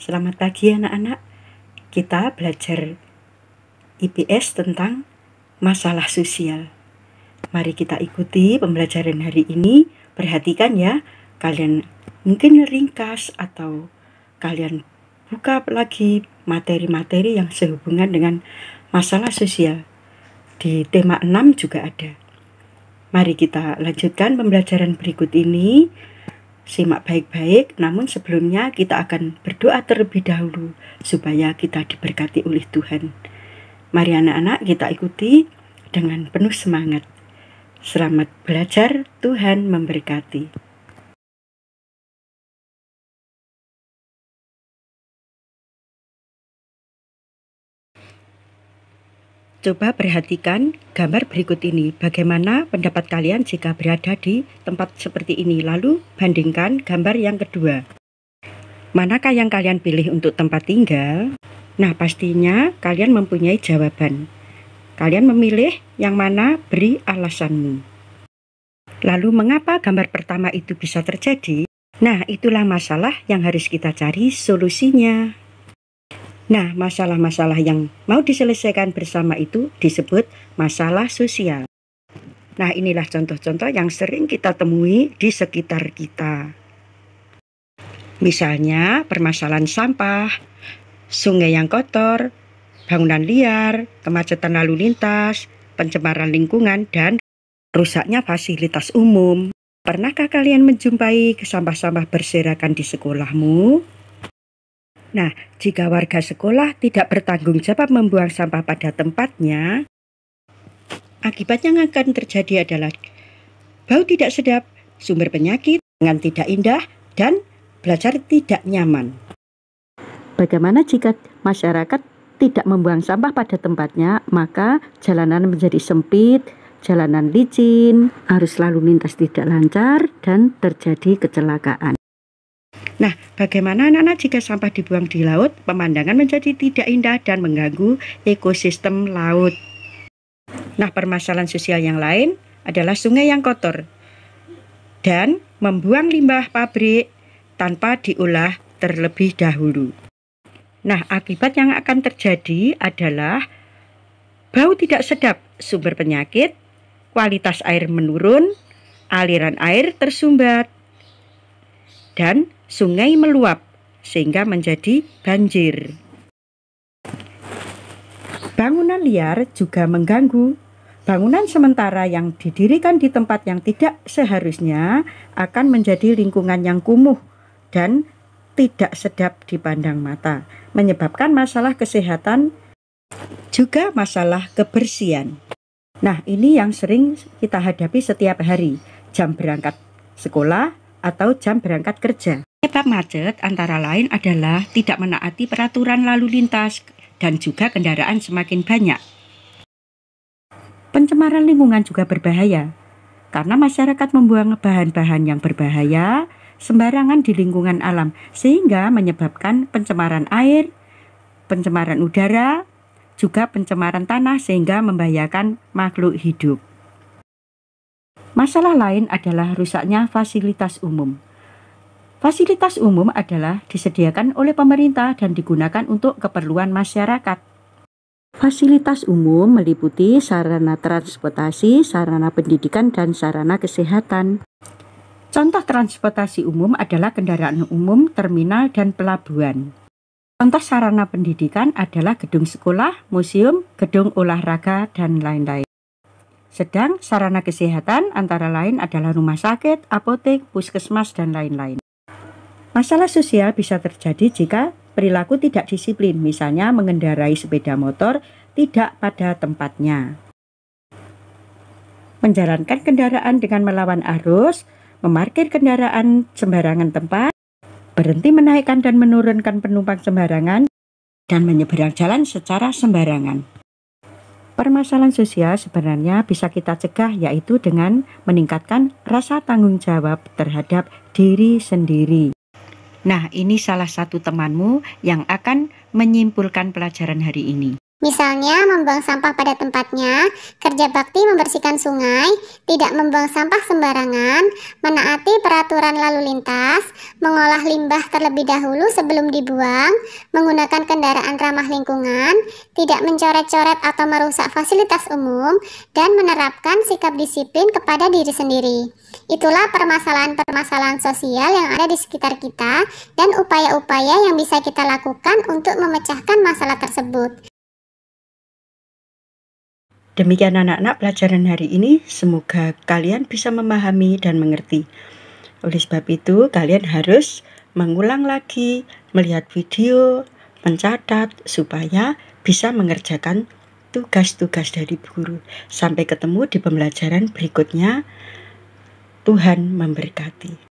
Selamat pagi anak-anak. Kita belajar IPS tentang masalah sosial. Mari kita ikuti pembelajaran hari ini. Perhatikan ya, kalian mungkin ringkas atau kalian buka lagi materi-materi yang sehubungan dengan masalah sosial. Di tema 6 juga ada. Mari kita lanjutkan pembelajaran berikut ini. Simak baik-baik, namun sebelumnya kita akan berdoa terlebih dahulu supaya kita diberkati oleh Tuhan. Mari anak-anak kita ikuti dengan penuh semangat. Selamat belajar, Tuhan memberkati. Coba perhatikan gambar berikut ini. Bagaimana pendapat kalian jika berada di tempat seperti ini? Lalu bandingkan gambar yang kedua. Manakah yang kalian pilih untuk tempat tinggal? Nah, pastinya kalian mempunyai jawaban. Kalian memilih yang mana? Beri alasanmu. Lalu mengapa gambar pertama itu bisa terjadi? Nah, itulah masalah yang harus kita cari solusinya. Nah, masalah-masalah yang mau diselesaikan bersama itu disebut masalah sosial. Nah, inilah contoh-contoh yang sering kita temui di sekitar kita. Misalnya, permasalahan sampah, sungai yang kotor, bangunan liar, kemacetan lalu lintas, pencemaran lingkungan, dan rusaknya fasilitas umum. Pernahkah kalian menjumpai sampah-sampah berserakan di sekolahmu? Nah, jika warga sekolah tidak bertanggung jawab membuang sampah pada tempatnya, akibatnya yang akan terjadi adalah bau tidak sedap, sumber penyakit, dengan tidak indah, dan belajar tidak nyaman. Bagaimana jika masyarakat tidak membuang sampah pada tempatnya, maka jalanan menjadi sempit, jalanan licin, arus lalu lintas tidak lancar, dan terjadi kecelakaan. Nah, bagaimana anak-anak jika sampah dibuang di laut? Pemandangan menjadi tidak indah dan mengganggu ekosistem laut. Nah, permasalahan sosial yang lain adalah sungai yang kotor dan membuang limbah pabrik tanpa diolah terlebih dahulu. Nah, akibat yang akan terjadi adalah bau tidak sedap, sumber penyakit, kualitas air menurun, aliran air tersumbat, dan sungai meluap sehingga menjadi banjir. Bangunan liar juga mengganggu. Bangunan sementara yang didirikan di tempat yang tidak seharusnya akan menjadi lingkungan yang kumuh dan tidak sedap dipandang mata, menyebabkan masalah kesehatan juga masalah kebersihan. Nah, ini yang sering kita hadapi setiap hari, jam berangkat sekolah atau jam berangkat kerja. Penyebab macet antara lain adalah tidak menaati peraturan lalu lintas dan juga kendaraan semakin banyak. Pencemaran lingkungan juga berbahaya karena masyarakat membuang bahan-bahan yang berbahaya sembarangan di lingkungan alam sehingga menyebabkan pencemaran air, pencemaran udara, juga pencemaran tanah sehingga membahayakan makhluk hidup. Masalah lain adalah rusaknya fasilitas umum. Fasilitas umum adalah disediakan oleh pemerintah dan digunakan untuk keperluan masyarakat. Fasilitas umum meliputi sarana transportasi, sarana pendidikan, dan sarana kesehatan. Contoh transportasi umum adalah kendaraan umum, terminal, dan pelabuhan. Contoh sarana pendidikan adalah gedung sekolah, museum, gedung olahraga, dan lain-lain. Sedang sarana kesehatan antara lain adalah rumah sakit, apotek, puskesmas, dan lain-lain. Masalah sosial bisa terjadi jika perilaku tidak disiplin, misalnya mengendarai sepeda motor tidak pada tempatnya. Menjalankan kendaraan dengan melawan arus, memarkir kendaraan sembarangan tempat, berhenti menaikkan dan menurunkan penumpang sembarangan, dan menyeberang jalan secara sembarangan. Permasalahan sosial sebenarnya bisa kita cegah yaitu dengan meningkatkan rasa tanggung jawab terhadap diri sendiri. Nah, ini salah satu temanmu yang akan menyimpulkan pelajaran hari ini. Misalnya membuang sampah pada tempatnya, kerja bakti membersihkan sungai, tidak membuang sampah sembarangan, menaati peraturan lalu lintas, mengolah limbah terlebih dahulu sebelum dibuang, menggunakan kendaraan ramah lingkungan, tidak mencoret-coret atau merusak fasilitas umum, dan menerapkan sikap disiplin kepada diri sendiri. Itulah permasalahan-permasalahan sosial yang ada di sekitar kita dan upaya-upaya yang bisa kita lakukan untuk memecahkan masalah tersebut. Demikian anak-anak pelajaran hari ini, semoga kalian bisa memahami dan mengerti. Oleh sebab itu, kalian harus mengulang lagi, melihat video, mencatat, supaya bisa mengerjakan tugas-tugas dari guru. Sampai ketemu di pembelajaran berikutnya. Tuhan memberkati.